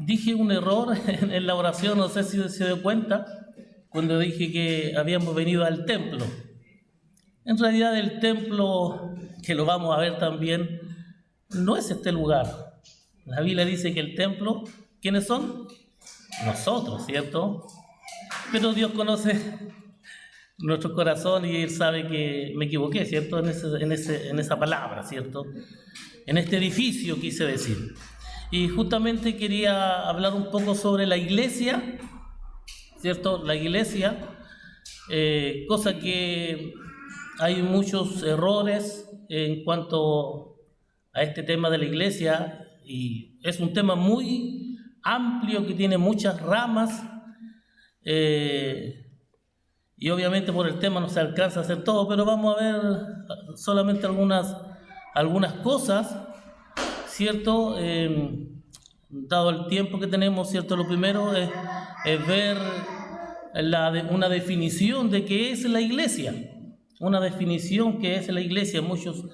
dije un error en la oración, no sé si se dio cuenta, cuando dije que habíamos venido al templo. En realidad el templo, que lo vamos a ver también, no es este lugar. La Biblia dice que el templo, ¿quiénes son? Nosotros, ¿cierto? Pero Dios conoce nuestro corazón y Él sabe que me equivoqué, ¿cierto? En esa palabra, ¿cierto? En este edificio quise decir. Y justamente quería hablar un poco sobre la iglesia, ¿cierto? La iglesia, cosa que hay muchos errores en cuanto a este tema de la iglesia, y es un tema muy amplio que tiene muchas ramas, y obviamente por el tema no se alcanza a hacer todo, pero vamos a ver solamente algunas cosas, ¿cierto? Dado el tiempo que tenemos, ¿cierto? Lo primero es ver una definición de qué es la iglesia, una definición que es la iglesia. Muchos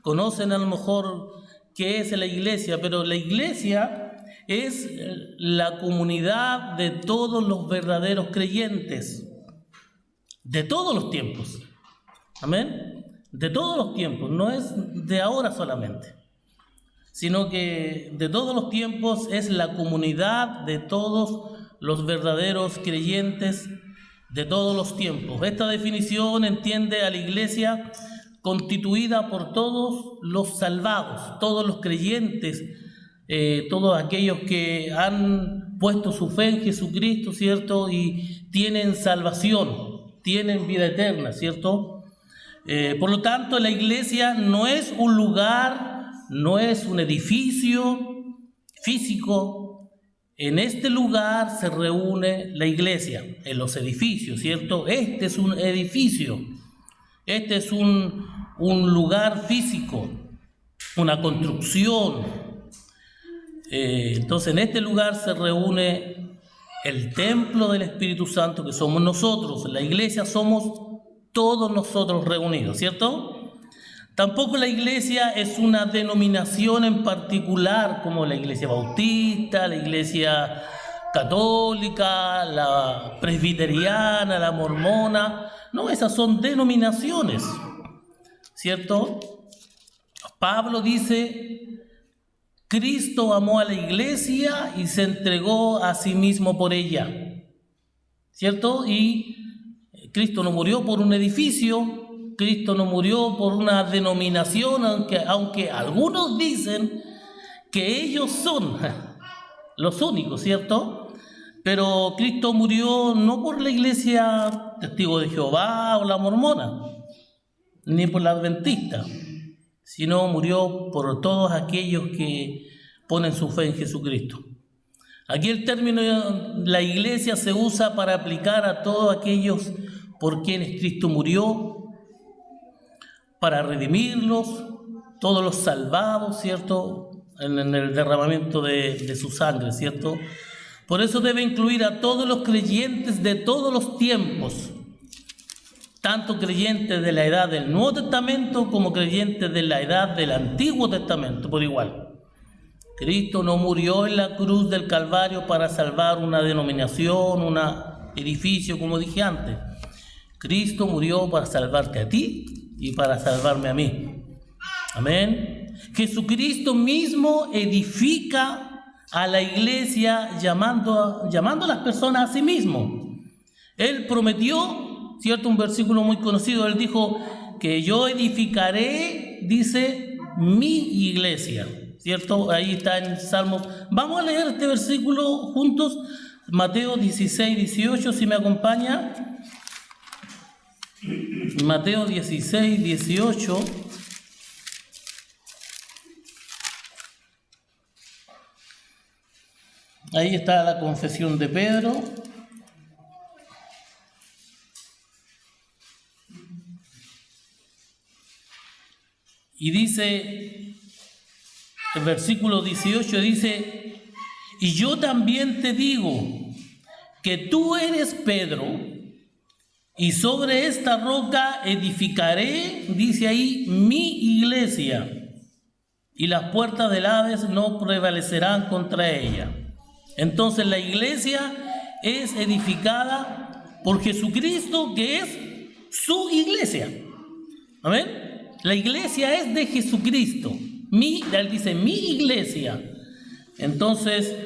conocen a lo mejor qué es la iglesia, pero la iglesia es la comunidad de todos los verdaderos creyentes, de todos los tiempos. Amén. De todos los tiempos, no es de ahora solamente, sino que de todos los tiempos es la comunidad de todos los verdaderos creyentes de todos los tiempos. Esta definición entiende a la iglesia constituida por todos los salvados, todos los creyentes, todos aquellos que han puesto su fe en Jesucristo, ¿cierto? Y tienen salvación, tienen vida eterna, ¿cierto? Por lo tanto, la iglesia no es un lugar, no es un edificio físico. En este lugar se reúne la iglesia, en los edificios, ¿cierto? Este es un edificio, este es un lugar físico, una construcción. Entonces en este lugar se reúne el templo del Espíritu Santo, que somos nosotros. La iglesia somos todos nosotros reunidos, ¿cierto? Tampoco la iglesia es una denominación en particular, como la iglesia bautista, la iglesia católica, la presbiteriana, la mormona. No, esas son denominaciones, ¿cierto? Pablo dice: Cristo amó a la iglesia y se entregó a sí mismo por ella, ¿cierto? Y Cristo no murió por un edificio, Cristo no murió por una denominación, aunque algunos dicen que ellos son los únicos, ¿cierto? Pero Cristo murió no por la iglesia Testigo de Jehová o la mormona, ni por la adventista, sino murió por todos aquellos que ponen su fe en Jesucristo. Aquí el término la iglesia se usa para aplicar a todos aquellos por quienes Cristo murió, para redimirlos, todos los salvados, ¿cierto?, en el derramamiento de su sangre, ¿cierto? Por eso debe incluir a todos los creyentes de todos los tiempos, tanto creyentes de la edad del Nuevo Testamento como creyentes de la edad del Antiguo Testamento, por igual. Cristo no murió en la cruz del Calvario para salvar una denominación, un edificio, como dije antes. Cristo murió para salvarte a ti y para salvarme a mí. Amén. Jesucristo mismo edifica a la iglesia llamando a las personas a sí mismo. Él prometió, ¿cierto? Un versículo muy conocido. Él dijo que yo edificaré, dice, mi iglesia, ¿cierto? Ahí está en Salmos. Vamos a leer este versículo juntos. Mateo 16, 18, si me acompaña. Mateo 16, 18. Ahí está la confesión de Pedro. Y dice, el versículo 18 dice: y yo también te digo que tú eres Pedro, y sobre esta roca edificaré, dice ahí, mi iglesia, y las puertas del Hades no prevalecerán contra ella. Entonces la iglesia es edificada por Jesucristo, que es su iglesia. ¿Amén? La iglesia es de Jesucristo. Él dice, mi iglesia. Entonces,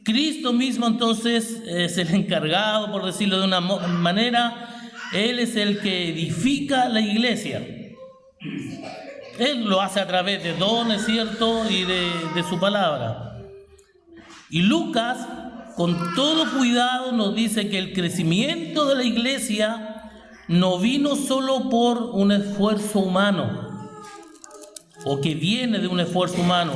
Cristo mismo entonces es el encargado, por decirlo de una manera. Él es el que edifica la iglesia. Él lo hace a través de dones, ¿cierto? Y de su palabra. Y Lucas, con todo cuidado, nos dice que el crecimiento de la iglesia no vino solo por un esfuerzo humano, o que viene de un esfuerzo humano,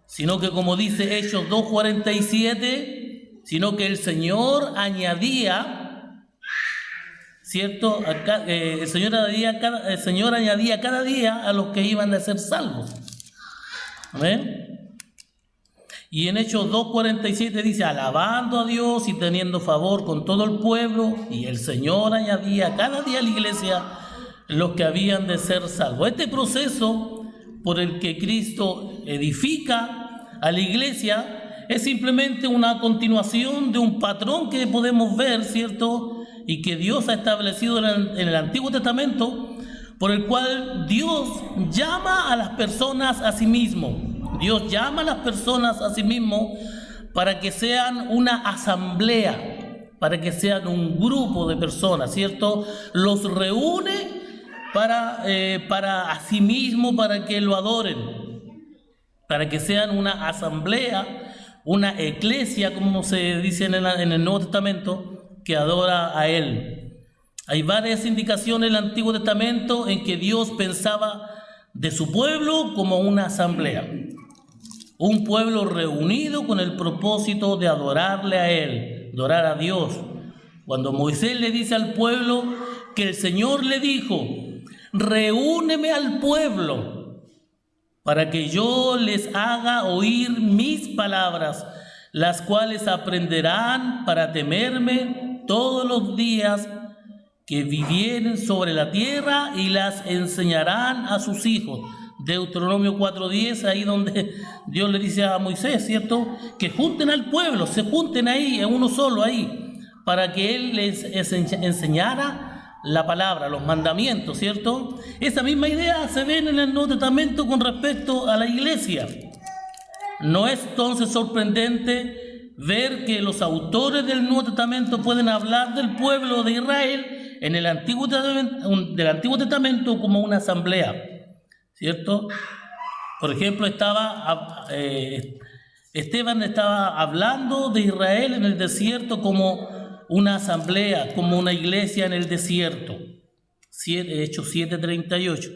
sino que, como dice Hechos 2:47, sino que el Señor añadía, ¿cierto? El Señor añadía cada día a los que iban a ser salvos. ¿Amén? Y en Hechos 2:47 dice, alabando a Dios y teniendo favor con todo el pueblo, y el Señor añadía cada día a la iglesia los que habían de ser salvos. Este proceso por el que Cristo edifica a la iglesia es simplemente una continuación de un patrón que podemos ver, ¿cierto? Y que Dios ha establecido en el Antiguo Testamento, por el cual Dios llama a las personas a sí mismo. Dios llama a las personas a sí mismo para que sean una asamblea, para que sean un grupo de personas, ¿cierto? Los reúne para a sí mismo, para que lo adoren, para que sean una asamblea, una eclesia, como se dice en el Nuevo Testamento, que adora a Él. Hay varias indicaciones en el Antiguo Testamento en que Dios pensaba de su pueblo como una asamblea, un pueblo reunido con el propósito de adorarle a Él, adorar a Dios. Cuando Moisés le dice al pueblo que el Señor le dijo, reúneme al pueblo para que yo les haga oír mis palabras, las cuales aprenderán para temerme todos los días que vivieren sobre la tierra y las enseñarán a sus hijos. Deuteronomio 4:10, ahí donde Dios le dice a Moisés, ¿cierto? Que junten al pueblo, se junten ahí, en uno solo ahí, para que Él les enseñara la palabra, los mandamientos, ¿cierto? Esa misma idea se ve en el Nuevo Testamento con respecto a la iglesia. No es entonces sorprendente ver que los autores del Nuevo Testamento pueden hablar del pueblo de Israel en el Antiguo Testamento como una asamblea, ¿cierto? Por ejemplo, Esteban estaba hablando de Israel en el desierto como una asamblea, como una iglesia en el desierto. Hechos 7:38.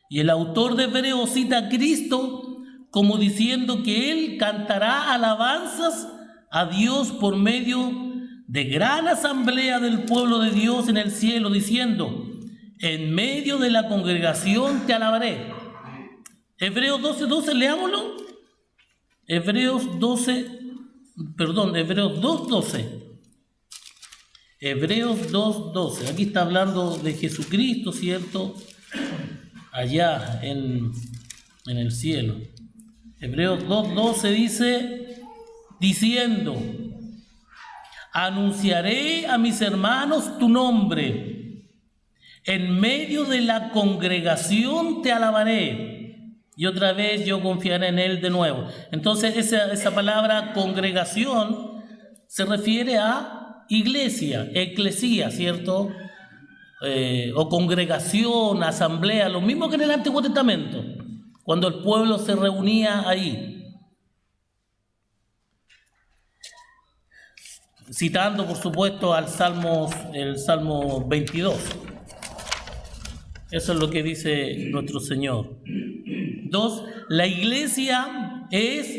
Y el autor de Hebreos cita a Cristo como diciendo que Él cantará alabanzas a Dios por medio de gran asamblea del pueblo de Dios en el cielo, diciendo, en medio de la congregación te alabaré. Hebreos 12:12, leámoslo. Hebreos 2:12. Hebreos 2:12. Aquí está hablando de Jesucristo, ¿cierto? Allá en el cielo. Hebreos 2:12 dice, diciendo, anunciaré a mis hermanos tu nombre, en medio de la congregación te alabaré, y otra vez yo confiaré en él de nuevo. Entonces esa palabra congregación se refiere a iglesia, eclesía, ¿cierto? O congregación, asamblea, lo mismo que en el Antiguo Testamento, cuando el pueblo se reunía ahí. Citando, por supuesto, el Salmo 22. Eso es lo que dice nuestro Señor. 2. La iglesia es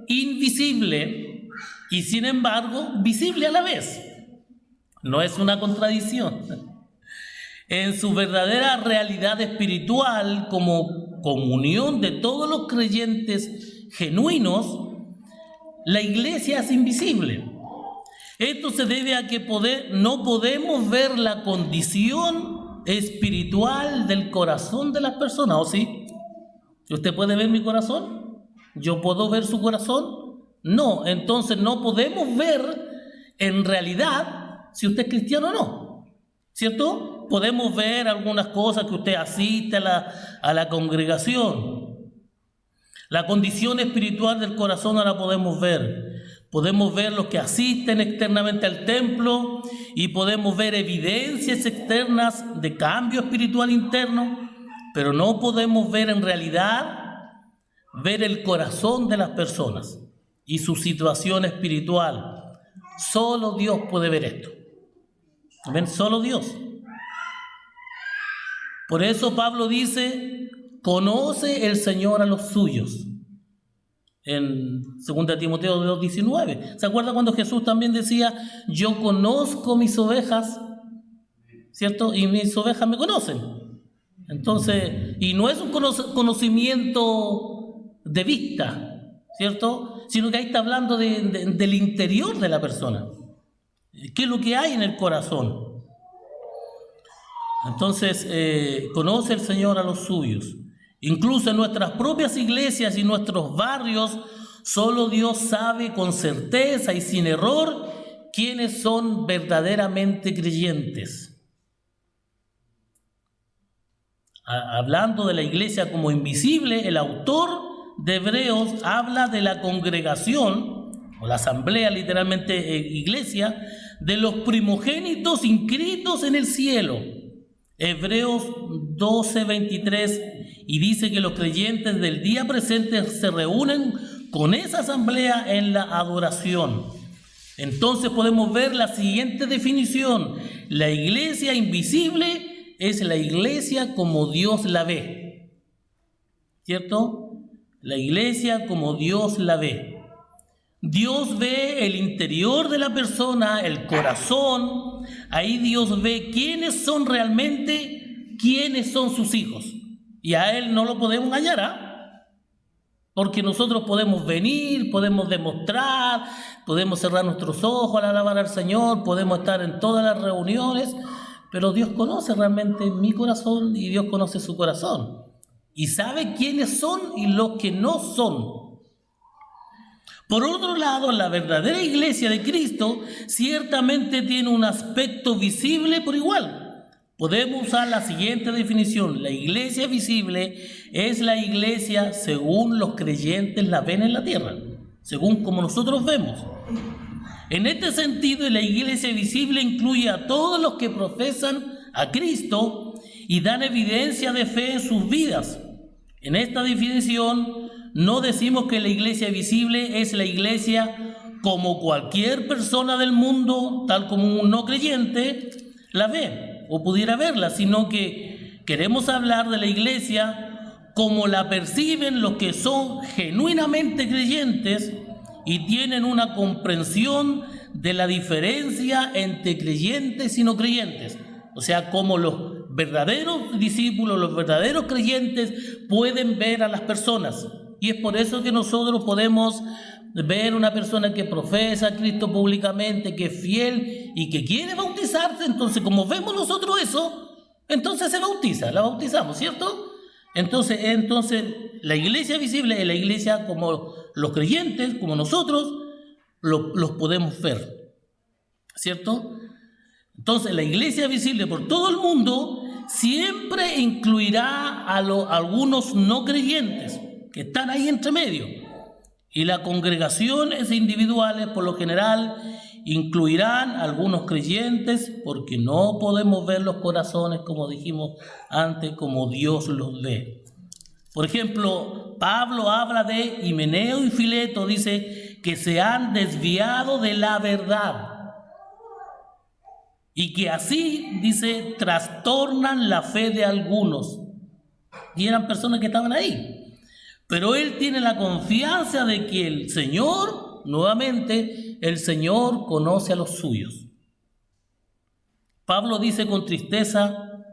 invisible y, sin embargo, visible a la vez. No es una contradicción. En su verdadera realidad espiritual, como comunión de todos los creyentes genuinos, la iglesia es invisible. Esto se debe a que no podemos ver la condición espiritual del corazón de las personas, ¿o sí? ¿Usted puede ver mi corazón? ¿Yo puedo ver su corazón? No, entonces no podemos ver en realidad si usted es cristiano o no, ¿cierto? Podemos ver algunas cosas que usted asiste a la congregación. La condición espiritual del corazón no la podemos ver. Podemos ver los que asisten externamente al templo y podemos ver evidencias externas de cambio espiritual interno, pero no podemos ver en realidad, ver el corazón de las personas y su situación espiritual. Solo Dios puede ver esto. ¿Ven? Solo Dios. Por eso Pablo dice, conoce el Señor a los suyos. En 2 Timoteo 2:19. ¿Se acuerda cuando Jesús también decía, yo conozco mis ovejas, ¿cierto? Y mis ovejas me conocen. Entonces, y no es un conocimiento de vista, ¿cierto? Sino que ahí está hablando del interior de la persona. ¿Qué es lo que hay en el corazón? Entonces, conoce el Señor a los suyos. Incluso en nuestras propias iglesias y nuestros barrios, solo Dios sabe con certeza y sin error quiénes son verdaderamente creyentes. Hablando de la iglesia como invisible, el autor de Hebreos habla de la congregación, o la asamblea, literalmente iglesia, de los primogénitos inscritos en el cielo. Hebreos 12:23, y dice que los creyentes del día presente se reúnen con esa asamblea en la adoración. Entonces podemos ver la siguiente definición: la iglesia invisible es la iglesia como Dios la ve, ¿cierto? La iglesia como Dios la ve. Dios ve el interior de la persona, el corazón. Ahí Dios ve quiénes son realmente, quiénes son sus hijos. Y a Él no lo podemos engañar, ¿ah? Porque nosotros podemos venir, podemos demostrar, podemos cerrar nuestros ojos al alabar al Señor, podemos estar en todas las reuniones, pero Dios conoce realmente mi corazón y Dios conoce su corazón. Y sabe quiénes son y los que no son. Por otro lado, la verdadera iglesia de Cristo ciertamente tiene un aspecto visible por igual. Podemos usar la siguiente definición: la iglesia visible es la iglesia según los creyentes la ven en la tierra, según como nosotros vemos. En este sentido, la iglesia visible incluye a todos los que profesan a Cristo y dan evidencia de fe en sus vidas. En esta definición, no decimos que la iglesia visible es la iglesia como cualquier persona del mundo, tal como un no creyente la ve o pudiera verla, sino que queremos hablar de la iglesia como la perciben los que son genuinamente creyentes y tienen una comprensión de la diferencia entre creyentes y no creyentes. O sea, como los verdaderos discípulos, los verdaderos creyentes pueden ver a las personas. Y es por eso que nosotros podemos ver una persona que profesa a Cristo públicamente, que es fiel y que quiere bautizarse. Entonces, como vemos nosotros eso, entonces se bautiza, la bautizamos, ¿cierto? Entonces la iglesia visible es la iglesia como los creyentes, como nosotros, los podemos ver, ¿cierto? Entonces la iglesia visible por todo el mundo siempre incluirá a algunos no creyentes que están ahí entre medio, y las congregaciones individuales por lo general incluirán a algunos creyentes, porque no podemos ver los corazones, como dijimos antes, como Dios los ve. Por ejemplo, Pablo habla de Himeneo y Fileto, dice que se han desviado de la verdad y que así, dice, trastornan la fe de algunos. Y eran personas que estaban ahí. Pero él tiene la confianza de que el Señor, nuevamente, el Señor conoce a los suyos. Pablo dice con tristeza,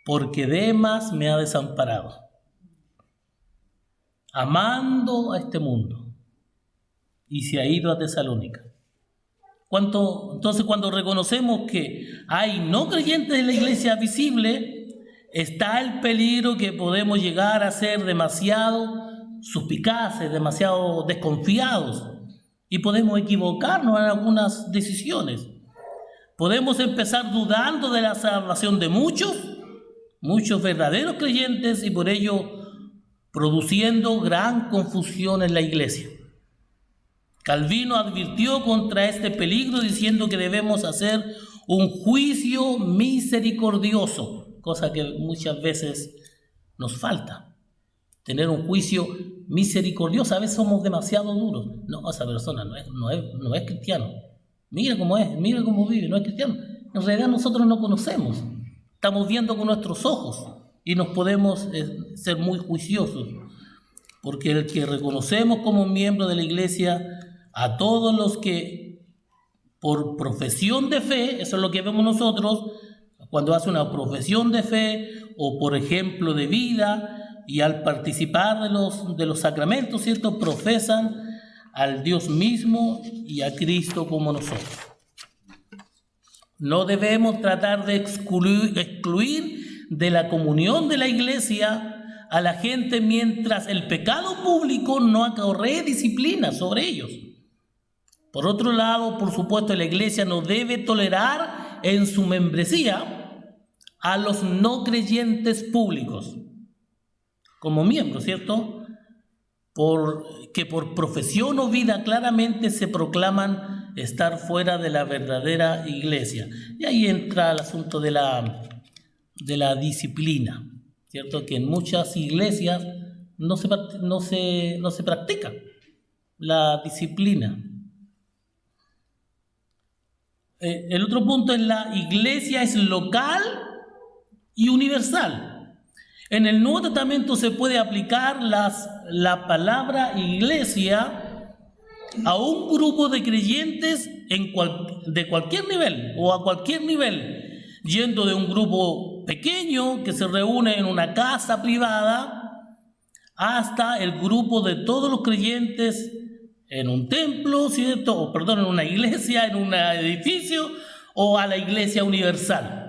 porque Demas me ha desamparado, amando a este mundo, y se ha ido a Tesalónica. Entonces, cuando reconocemos que hay no creyentes en la iglesia visible, está el peligro que podemos llegar a ser demasiado suspicaces, demasiado desconfiados y podemos equivocarnos en algunas decisiones. Podemos empezar dudando de la salvación de muchos verdaderos creyentes y por ello produciendo gran confusión en la iglesia. Calvino advirtió contra este peligro diciendo que debemos hacer un juicio misericordioso, cosa que muchas veces nos falta. Tener un juicio misericordioso. A veces somos demasiado duros. No, esa persona no es cristiano. Mira cómo es, mira cómo vive, no es cristiano. En realidad nosotros no conocemos. Estamos viendo con nuestros ojos y nos podemos ser muy juiciosos. Porque el que reconocemos como miembro de la iglesia a todos los que por profesión de fe, eso es lo que vemos nosotros, cuando hace una profesión de fe o por ejemplo de vida, y al participar de los sacramentos, ¿cierto?, profesan al Dios mismo y a Cristo como nosotros. No debemos tratar de excluir de la comunión de la iglesia a la gente mientras el pecado público no acarree disciplina sobre ellos. Por otro lado, por supuesto, la iglesia no debe tolerar en su membresía a los no creyentes públicos como miembros, ¿cierto? Que por profesión o vida claramente se proclaman estar fuera de la verdadera iglesia. Y ahí entra el asunto de la disciplina, ¿cierto? Que en muchas iglesias no se practica la disciplina. El otro punto es la iglesia es local y universal. En el Nuevo Testamento se puede aplicar la palabra iglesia a un grupo de creyentes de cualquier nivel o a cualquier nivel, yendo de un grupo pequeño que se reúne en una casa privada hasta el grupo de todos los creyentes en un templo, ¿cierto? En una iglesia, en un edificio o a la iglesia universal.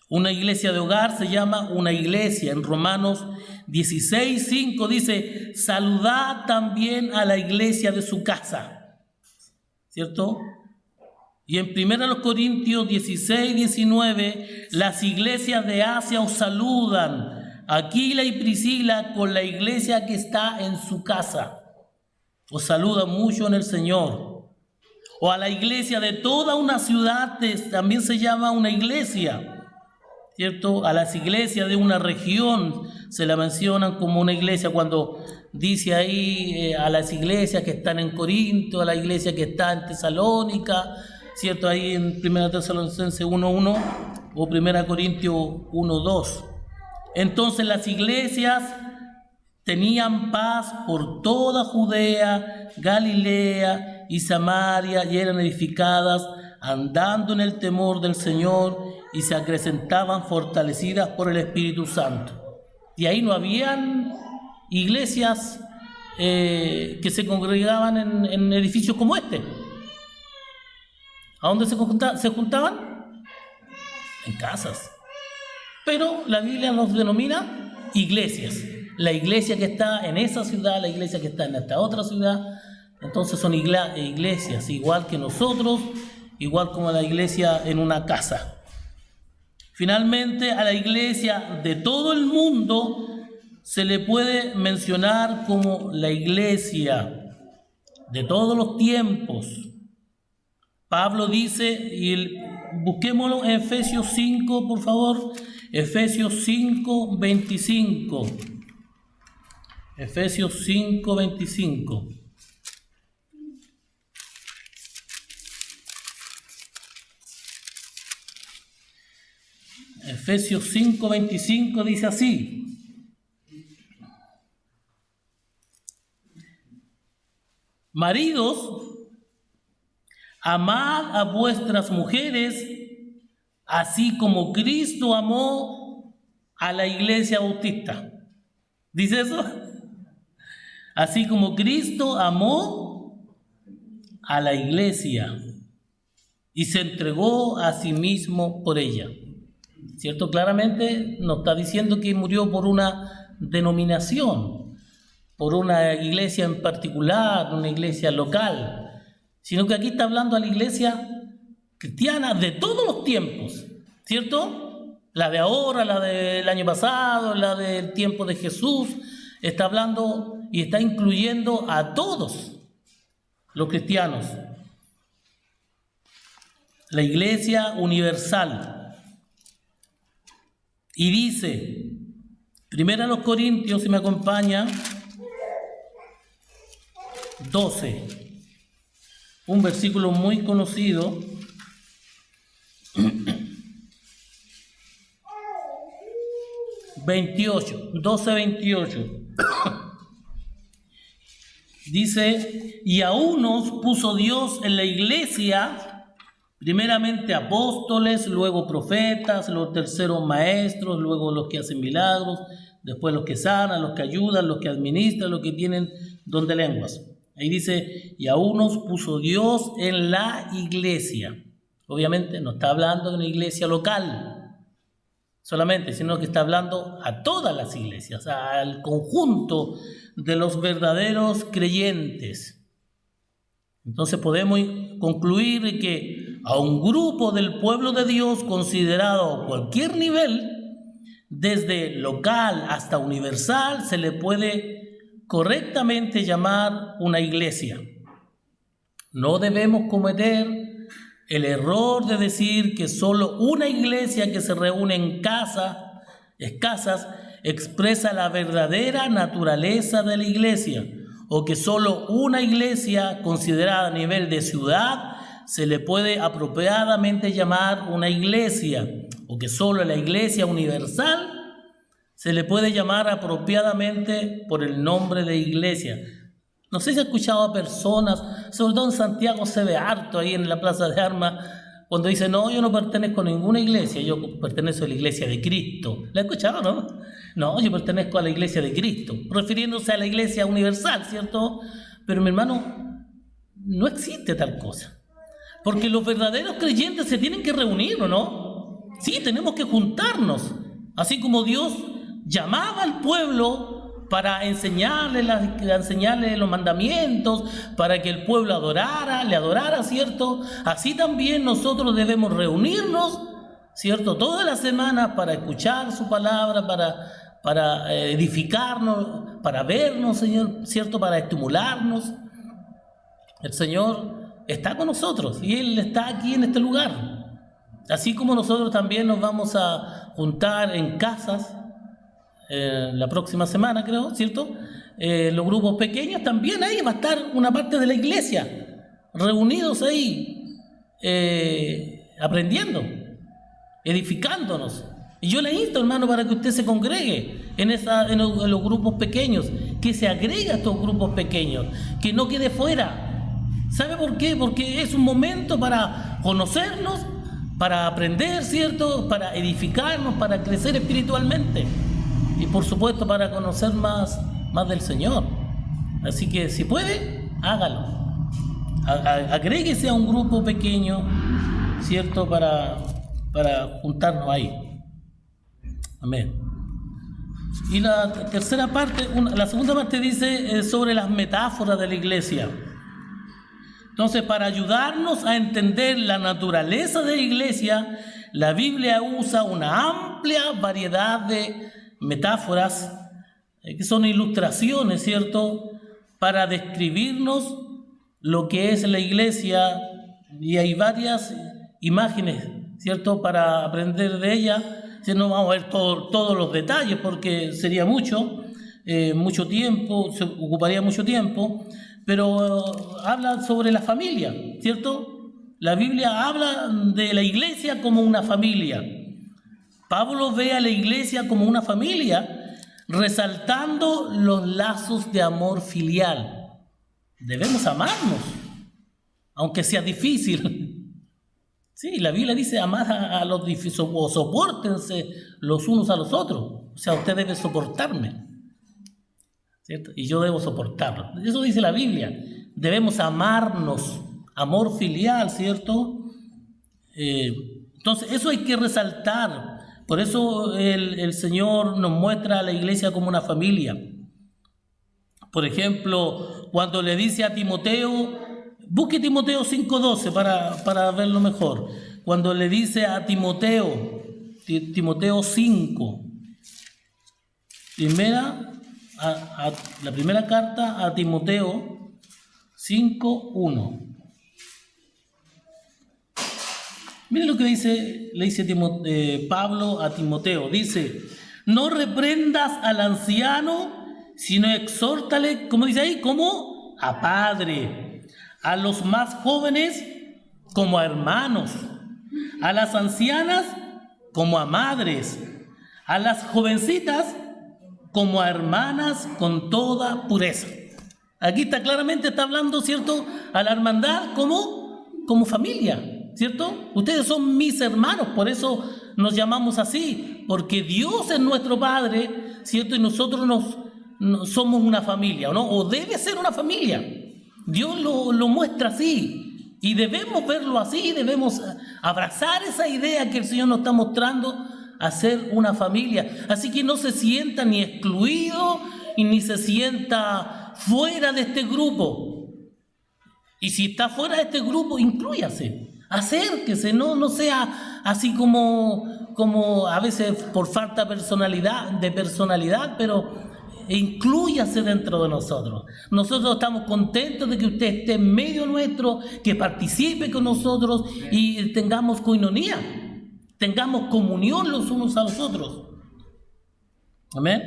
Una iglesia de hogar se llama una iglesia. En Romanos 16:5 dice, saludad también a la iglesia de su casa, ¿cierto? Y en 1 Corintios 16:19, las iglesias de Asia os saludan, Aquila y Priscila con la iglesia que está en su casa. Os saluda mucho en el Señor. O a la iglesia de toda una ciudad también se llama una iglesia, ¿cierto? A las iglesias de una región se la mencionan como una iglesia cuando dice ahí a las iglesias que están en Corinto, a la iglesia que está en Tesalónica, ¿cierto? Ahí en 1 Tesalonicenses 1:1 o 1 Corintios 1:2. Entonces las iglesias tenían paz por toda Judea, Galilea y Samaria y eran edificadas andando en el temor del Señor y se acrecentaban fortalecidas por el Espíritu Santo. Y ahí no habían iglesias que se congregaban en edificios como este. ¿A dónde se juntaban? En casas. Pero la Biblia los denomina iglesias. La iglesia que está en esa ciudad, la iglesia que está en esta otra ciudad. Entonces son iglesias, igual que nosotros, igual como la iglesia en una casa. Finalmente, a la iglesia de todo el mundo se le puede mencionar como la iglesia de todos los tiempos. Pablo dice, y busquémoslo en Efesios 5, por favor, Efesios 5:25. Efesios 5:25. Efesios 5:25 dice así: maridos, amad a vuestras mujeres, así como Cristo amó a la iglesia bautista. ¿Dice eso? Así como Cristo amó a la iglesia y se entregó a sí mismo por ella. ¿Cierto? Claramente nos está diciendo que murió por una denominación. por una iglesia en particular, una iglesia local, sino que aquí está hablando a la iglesia cristiana de todos los tiempos, ¿cierto? La de ahora, la del año pasado, la del tiempo de Jesús, está hablando y está incluyendo a todos los cristianos. La iglesia universal. Y dice, 1 Corintios, si me acompaña, 12, un versículo muy conocido. 12:28. Dice, y a unos puso Dios en la iglesia, primeramente apóstoles, luego profetas, los terceros maestros, luego los que hacen milagros, después los que sanan, los que ayudan, los que administran, los que tienen don de lenguas. Ahí dice, y a unos puso Dios en la iglesia. Obviamente no está hablando de una iglesia local solamente, sino que está hablando a todas las iglesias, al conjunto de los verdaderos creyentes. Entonces podemos concluir que a un grupo del pueblo de Dios, considerado a cualquier nivel, desde local hasta universal, se le puede correctamente llamar una iglesia. No debemos cometer el error de decir que solo una iglesia que se reúne en casas expresa la verdadera naturaleza de la iglesia, o que solo una iglesia considerada a nivel de ciudad se le puede apropiadamente llamar una iglesia, o que solo la iglesia universal se le puede llamar apropiadamente por el nombre de iglesia. No sé si he escuchado a personas, sobre todo en Santiago se ve harto ahí en la Plaza de Armas, cuando dicen, no, yo no pertenezco a ninguna iglesia, yo pertenezco a la iglesia de Cristo. ¿La he escuchado, no? No, yo pertenezco a la iglesia de Cristo, refiriéndose a la iglesia universal, ¿cierto? Pero mi hermano, no existe tal cosa. Porque los verdaderos creyentes se tienen que reunir, ¿o no? Sí, tenemos que juntarnos. Así como Dios llamaba al pueblo para enseñarle los mandamientos, para que el pueblo le adorara, ¿cierto? Así también nosotros debemos reunirnos, ¿cierto? Toda la semana para escuchar su palabra, para edificarnos, para vernos, Señor, ¿cierto? Para estimularnos. El Señor está con nosotros y Él está aquí en este lugar. Así como nosotros también nos vamos a juntar en casas, la próxima semana, creo, ¿cierto? Los grupos pequeños también, ahí va a estar una parte de la iglesia reunidos ahí, aprendiendo, edificándonos. Y yo le insto, hermano, para que usted se congregue en los grupos pequeños, que se agregue a estos grupos pequeños, que no quede fuera. ¿Sabe por qué? Porque es un momento para conocernos, para aprender, ¿cierto? Para edificarnos, para crecer espiritualmente. Y por supuesto para conocer más del Señor. Así que si puede, hágalo. Agréguese a un grupo pequeño, ¿cierto? Para juntarnos ahí. Amén. Y la tercera parte, la segunda parte dice sobre las metáforas de la iglesia. Entonces, para ayudarnos a entender la naturaleza de la iglesia, la Biblia usa una amplia variedad de metáforas, que son ilustraciones, ¿cierto?, para describirnos lo que es la iglesia, y hay varias imágenes, ¿cierto?, para aprender de ella. Si no vamos a ver todos los detalles porque sería mucho tiempo, se ocuparía mucho tiempo, pero habla sobre la familia, ¿cierto? La Biblia habla de la iglesia como una familia. Pablo ve a la iglesia como una familia, resaltando los lazos de amor filial. Debemos amarnos, aunque sea difícil. Sí, la Biblia dice, amad a los difíciles, o sopórtense los unos a los otros. O sea, usted debe soportarme, ¿cierto? Y yo debo soportarlo. Eso dice la Biblia. Debemos amarnos, amor filial, ¿cierto? Entonces, eso hay que resaltar. Por eso el Señor nos muestra a la iglesia como una familia. Por ejemplo, cuando le dice a Timoteo, busque Timoteo 5:12 para verlo mejor. Cuando le dice a Timoteo, Timoteo 5, la primera carta a Timoteo 5:1. Miren lo que le dice Pablo a Timoteo. Dice, no reprendas al anciano, sino exhórtale, como dice ahí, como a padre, a los más jóvenes como a hermanos, a las ancianas como a madres, a las jovencitas como a hermanas con toda pureza. Aquí claramente está hablando, ¿cierto?, a la hermandad como familia, ¿cierto? Ustedes son mis hermanos, por eso nos llamamos así, porque Dios es nuestro Padre, ¿cierto? Y nosotros somos una familia, ¿no? O debe ser una familia. Dios lo muestra así y debemos verlo así, debemos abrazar esa idea que el Señor nos está mostrando, a ser una familia. Así que no se sienta ni excluido y ni se sienta fuera de este grupo. Y si está fuera de este grupo, inclúyase, acérquese, no sea así como a veces por falta de personalidad, pero inclúyase dentro de nosotros. Nosotros estamos contentos de que usted esté en medio nuestro, que participe con nosotros y tengamos coinonía, tengamos comunión los unos a los otros. Amén.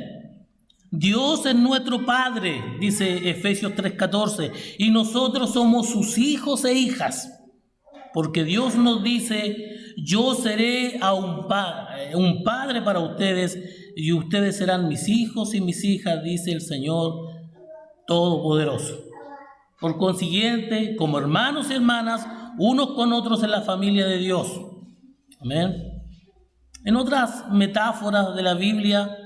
Dios es nuestro Padre, dice Efesios 3:14, y nosotros somos sus hijos e hijas, porque Dios nos dice, yo seré un padre para ustedes, y ustedes serán mis hijos y mis hijas, dice el Señor Todopoderoso. Por consiguiente, como hermanos y hermanas, unos con otros en la familia de Dios. Amén. En otras metáforas de la Biblia,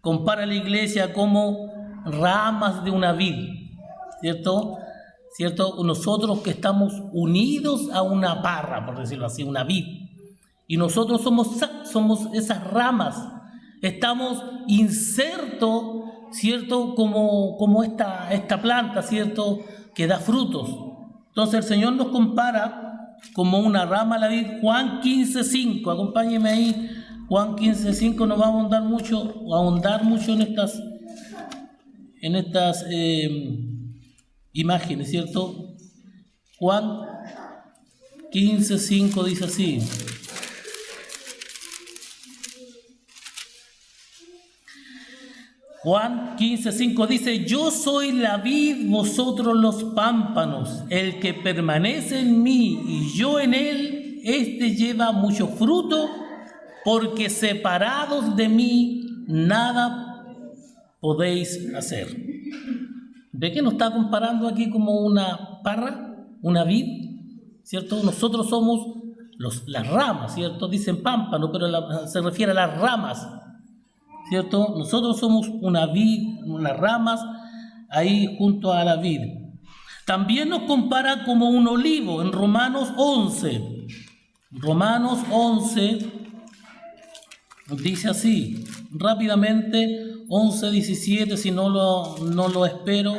compara la iglesia como ramas de una vid, ¿cierto? Nosotros que estamos unidos a una parra, por decirlo así, una vid, y nosotros somos esas ramas, estamos insertos, ¿cierto? Como esta planta, ¿cierto? Que da frutos. Entonces el Señor nos compara como una rama a la vid. Juan 15:5, acompáñeme ahí. Juan 15:5, nos vamos a ahondar mucho en estas imágenes, ¿cierto? Juan 15:5 dice así. Juan 15:5 dice, yo soy la vid, vosotros los pámpanos, el que permanece en mí y yo en él, este lleva mucho fruto, porque separados de mí nada podéis hacer. ¿Ve que nos está comparando aquí como una parra, una vid? ¿Cierto? Nosotros somos las ramas, ¿cierto? Dicen pámpano, pero se refiere a las ramas, ¿cierto? Nosotros somos una vid, unas ramas ahí junto a la vid. También nos compara como un olivo en Romanos 11. Romanos 11 dice así, rápidamente, 11:17, si no lo espero,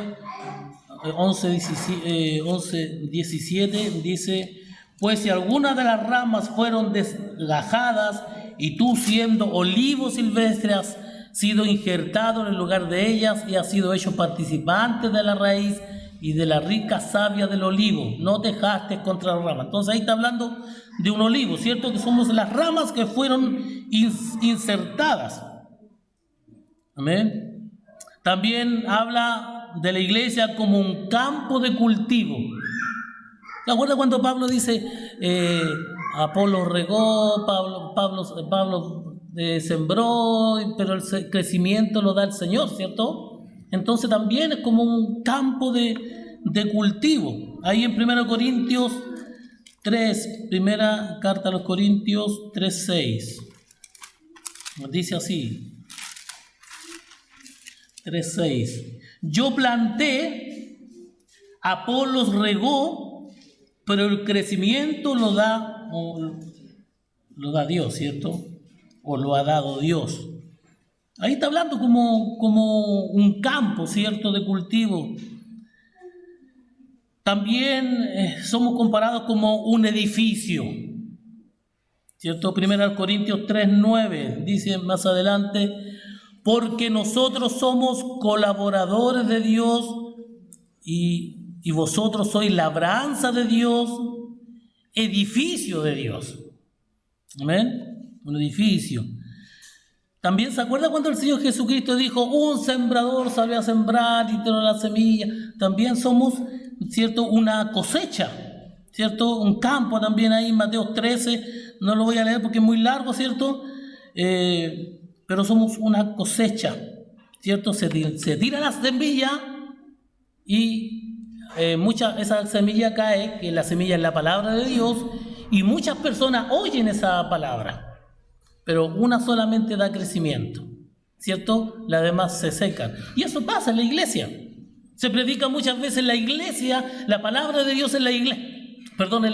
11:17 dice, pues si algunas de las ramas fueron desgajadas y tú siendo olivo silvestre has sido injertado en el lugar de ellas y has sido hecho participante de la raíz y de la rica savia del olivo, no dejaste contra la rama. Entonces ahí está hablando de un olivo, ¿cierto? Que somos las ramas que fueron insertadas. Amén. También habla de la iglesia como un campo de cultivo. ¿Se acuerdan cuando Pablo dice, Apolo regó, Pablo sembró, pero el crecimiento lo da el Señor, ¿cierto? Entonces también es como un campo de cultivo. Ahí en 1 Corintios 3, primera carta a los Corintios 3:6, nos dice así, 3:6, yo planté, Apolos regó, pero el crecimiento lo da Dios, ¿cierto? O lo ha dado Dios. Ahí está hablando como un campo, ¿cierto?, de cultivo. También somos comparados como un edificio, ¿cierto? 1 Corintios 3:9 dice más adelante, porque nosotros somos colaboradores de Dios y vosotros sois labranza de Dios, edificio de Dios. Amén. Un edificio. También se acuerda cuando el Señor Jesucristo dijo, un sembrador salió a sembrar y tiró la semilla. También somos, ¿cierto?, una cosecha, ¿cierto? Un campo también ahí, Mateo 13, no lo voy a leer porque es muy largo, ¿cierto? Pero somos una cosecha, ¿cierto? Se tira la semilla y esa semilla cae, que la semilla es la palabra de Dios, y muchas personas oyen esa palabra. Pero una solamente da crecimiento, ¿cierto? Las demás se secan. Y eso pasa en la iglesia. Se predica muchas veces en la iglesia, la palabra de Dios en la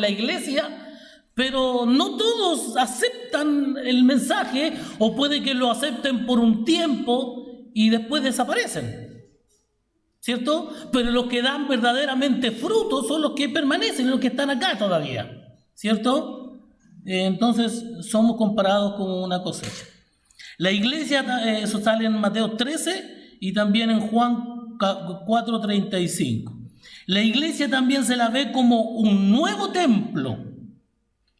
iglesia, pero no todos aceptan el mensaje, o puede que lo acepten por un tiempo y después desaparecen, ¿cierto? Pero los que dan verdaderamente frutos son los que permanecen, los que están acá todavía, ¿cierto? Entonces somos comparados con una cosecha. La iglesia, eso sale en Mateo 13 y también en Juan 4:35. La iglesia también se la ve como un nuevo templo,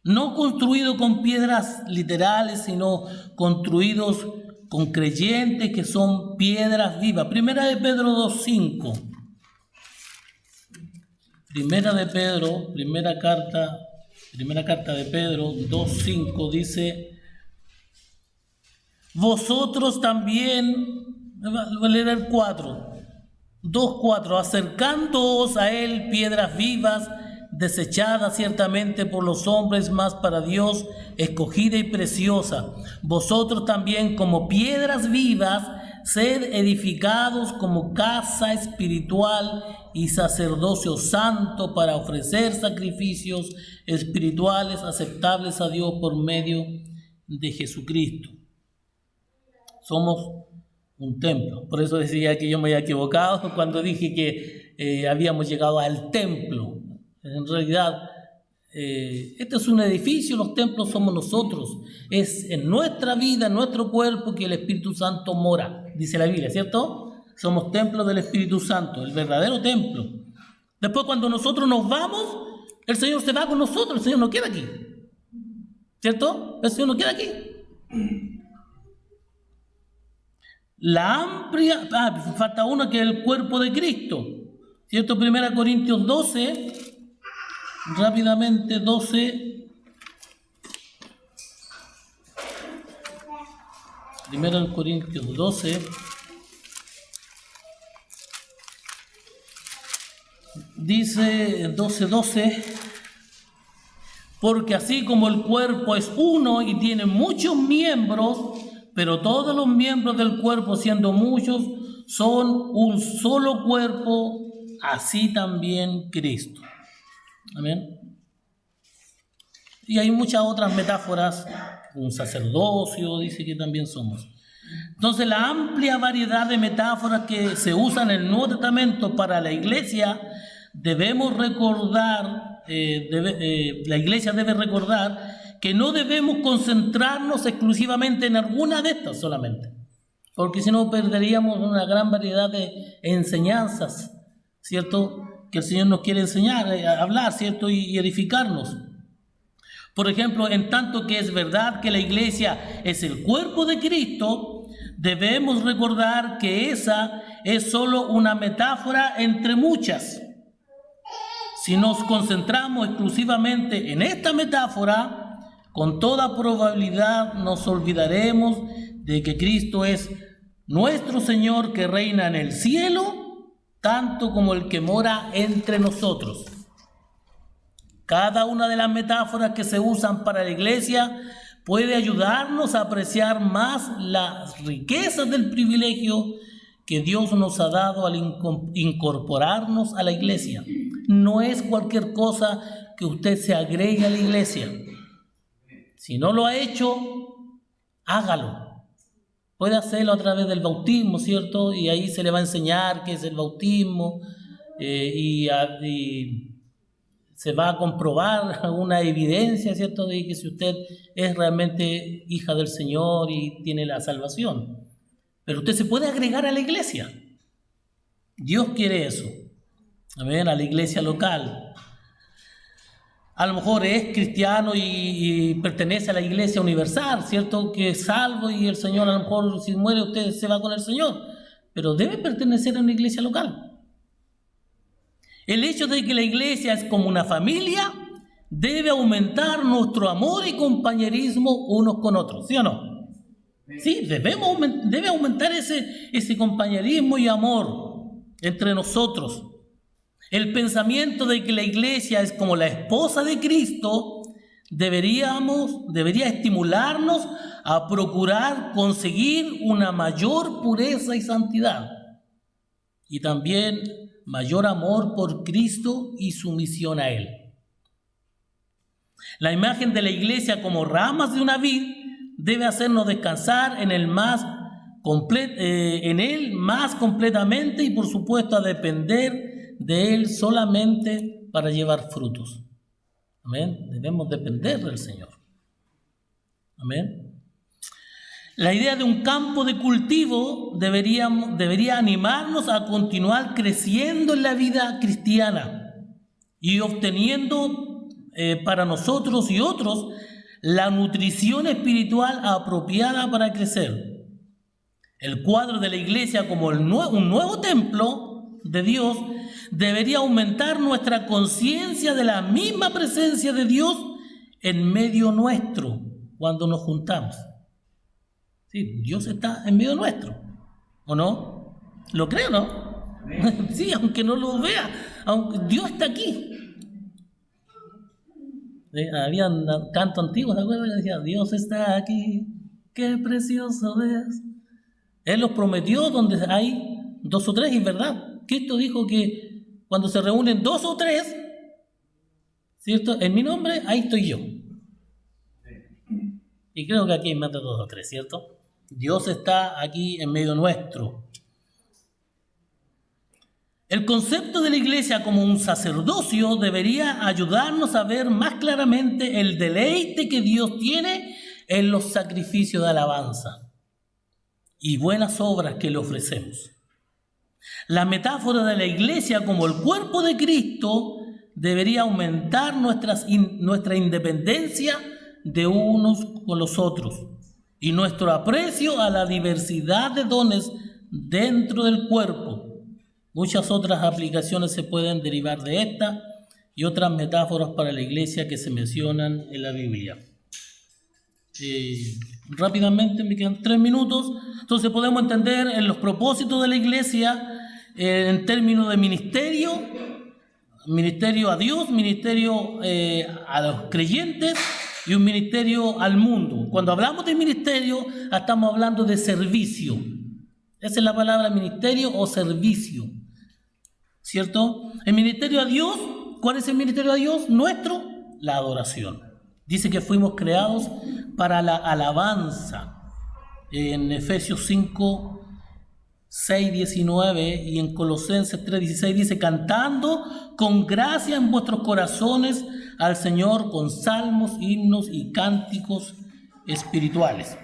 no construido con piedras literales, sino construidos con creyentes que son piedras vivas. Primera de Pedro 2:5. Primera carta de Pedro 2:5 dice, vosotros también, voy a leer el 2:4, acercándoos a él piedras vivas, desechadas ciertamente por los hombres, mas para Dios escogida y preciosa. Vosotros también como piedras vivas, sed edificados como casa espiritual y sacerdocio santo para ofrecer sacrificios espirituales aceptables a Dios por medio de Jesucristo. Somos un templo. Por eso decía que yo me había equivocado cuando dije que habíamos llegado al templo. En realidad, este es un edificio, los templos somos nosotros. Es en nuestra vida, en nuestro cuerpo, que el Espíritu Santo mora, dice la Biblia, ¿cierto? Somos templos del Espíritu Santo, el verdadero templo. Después, cuando nosotros nos vamos, el Señor se va con nosotros, el Señor no queda aquí, ¿cierto? El Señor no queda aquí. Falta uno, que es el cuerpo de Cristo, ¿cierto? 1 Corintios 12, rápidamente 12. 1 Corintios 12. Dice 12:12, porque así como el cuerpo es uno y tiene muchos miembros, pero todos los miembros del cuerpo, siendo muchos, son un solo cuerpo, así también Cristo. Amén. Y hay muchas otras metáforas, un sacerdocio, dice que también somos. Entonces, la amplia variedad de metáforas que se usan en el Nuevo Testamento para la iglesia, debemos recordar, la iglesia debe recordar que no debemos concentrarnos exclusivamente en alguna de estas solamente, porque si no perderíamos una gran variedad de enseñanzas, ¿cierto?, que el Señor nos quiere enseñar, hablar, ¿cierto?, y edificarnos. Por ejemplo, en tanto que es verdad que la iglesia es el cuerpo de Cristo, debemos recordar que esa es solo una metáfora entre muchas. Si nos concentramos exclusivamente en esta metáfora, con toda probabilidad nos olvidaremos de que Cristo es nuestro Señor, que reina en el cielo, tanto como el que mora entre nosotros. Cada una de las metáforas que se usan para la iglesia puede ayudarnos a apreciar más las riquezas del privilegio que Dios nos ha dado al incorporarnos a la iglesia. No es cualquier cosa que usted se agregue a la iglesia. Si no lo ha hecho, hágalo. Puede hacerlo a través del bautismo, ¿cierto? Y ahí se le va a enseñar qué es el bautismo y se va a comprobar una evidencia, ¿cierto?, de que si usted es realmente hija del Señor y tiene la salvación. Pero usted se puede agregar a la iglesia. Dios quiere eso. Amén, a la iglesia local. A lo mejor es cristiano y pertenece a la iglesia universal, ¿cierto? Que es salvo y el Señor, a lo mejor si muere usted se va con el Señor. Pero debe pertenecer a una iglesia local. El hecho de que la iglesia es como una familia debe aumentar nuestro amor y compañerismo unos con otros, ¿sí o no? Sí, debe aumentar ese compañerismo y amor entre nosotros. El pensamiento de que la iglesia es como la esposa de Cristo debería estimularnos a procurar conseguir una mayor pureza y santidad y también mayor amor por Cristo y sumisión a Él. La imagen de la iglesia como ramas de una vid debe hacernos descansar en Él más completamente y por supuesto a depender de Él solamente para llevar frutos. Amén. Debemos depender del Señor. Amén. La idea de un campo de cultivo debería animarnos a continuar creciendo en la vida cristiana y obteniendo para nosotros y otros la nutrición espiritual apropiada para crecer. El cuadro de la iglesia como un nuevo templo de Dios debería aumentar nuestra conciencia de la misma presencia de Dios en medio nuestro cuando nos juntamos. Sí, Dios está en medio nuestro, ¿o no? ¿Lo creo, no? Sí, aunque no lo vea, aunque Dios está aquí. Había un canto antiguo, ¿te acuerdas? Que decía, Dios está aquí, qué precioso es. Él los prometió donde hay 2 o 3, y es verdad. Cristo dijo que cuando se reúnen 2 o 3, ¿cierto? En mi nombre, ahí estoy yo. Y creo que aquí hay más de 2 o 3, ¿cierto? Dios está aquí en medio nuestro. El concepto de la iglesia como un sacerdocio debería ayudarnos a ver más claramente el deleite que Dios tiene en los sacrificios de alabanza y buenas obras que le ofrecemos. La metáfora de la iglesia como el cuerpo de Cristo debería aumentar nuestra independencia de unos con los otros y nuestro aprecio a la diversidad de dones dentro del cuerpo. Muchas otras aplicaciones se pueden derivar de esta y otras metáforas para la iglesia que se mencionan en la Biblia. Rápidamente, me quedan 3 minutos. Entonces podemos entender en los propósitos de la iglesia en términos de ministerio a Dios, ministerio a los creyentes y un ministerio al mundo. Cuando hablamos de ministerio, estamos hablando de servicio. Esa es la palabra, ministerio o servicio, ¿cierto? El ministerio a Dios, ¿cuál es el ministerio a Dios? Nuestro, la adoración. Dice que fuimos creados para la alabanza. En Efesios 5, 6, 19 y en Colosenses 3, 16 dice, cantando con gracia en vuestros corazones al Señor con salmos, himnos y cánticos espirituales.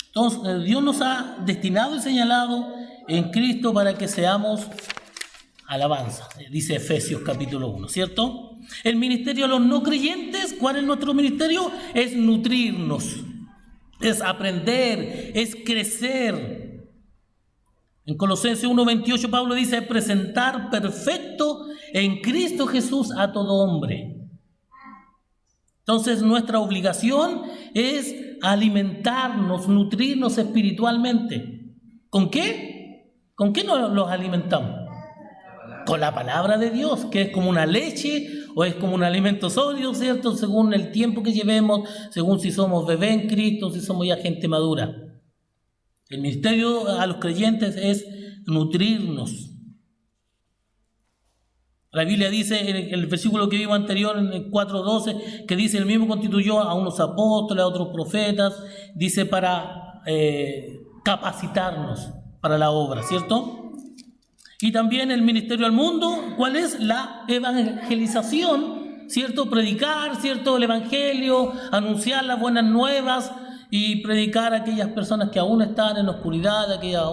Entonces, Dios nos ha destinado y señalado en Cristo para que seamos alabanza, dice Efesios capítulo 1, ¿cierto? El ministerio a los no creyentes, ¿cuál es nuestro ministerio? Es nutrirnos, es aprender, es crecer. En Colosenses 1:28 Pablo dice, presentar perfecto en Cristo Jesús a todo hombre. Entonces nuestra obligación es alimentarnos, nutrirnos espiritualmente. ¿Con qué? ¿Con qué los alimentamos? Con la palabra de Dios, que es como una leche o es como un alimento sólido, ¿cierto? Según el tiempo que llevemos, según si somos bebé en Cristo, si somos ya gente madura. El ministerio a los creyentes es nutrirnos. La Biblia dice en el versículo que vimos anterior, en el 4:12, que dice, el mismo constituyó a unos apóstoles, a otros profetas, dice para capacitarnos para la obra, ¿cierto? Y también el ministerio al mundo, ¿cuál es? La evangelización, ¿cierto? Predicar, ¿cierto? El evangelio, anunciar las buenas nuevas y predicar a aquellas personas que aún están en la oscuridad, aquellas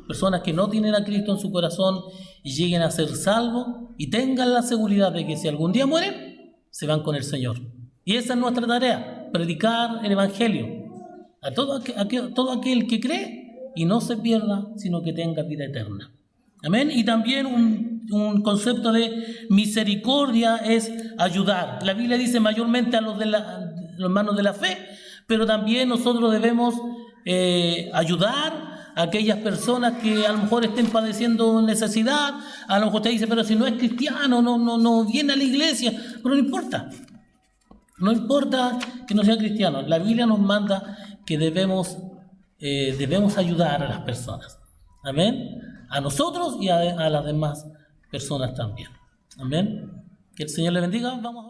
personas que no tienen a Cristo en su corazón y lleguen a ser salvos y tengan la seguridad de que si algún día mueren, se van con el Señor. Y esa es nuestra tarea, predicar el evangelio a todo aquel que cree y no se pierda, sino que tenga vida eterna. Amén. Y también un concepto de misericordia es ayudar. La Biblia dice mayormente a los hermanos de la fe, pero también nosotros debemos ayudar a aquellas personas que a lo mejor estén padeciendo necesidad. A lo mejor te dice, pero si no es cristiano, no viene a la iglesia. Pero no importa. No importa que no sea cristiano. La Biblia nos manda que debemos ayudar a las personas. Amén. A nosotros y a las demás personas también. Amén. Que el Señor le bendiga. Vamos a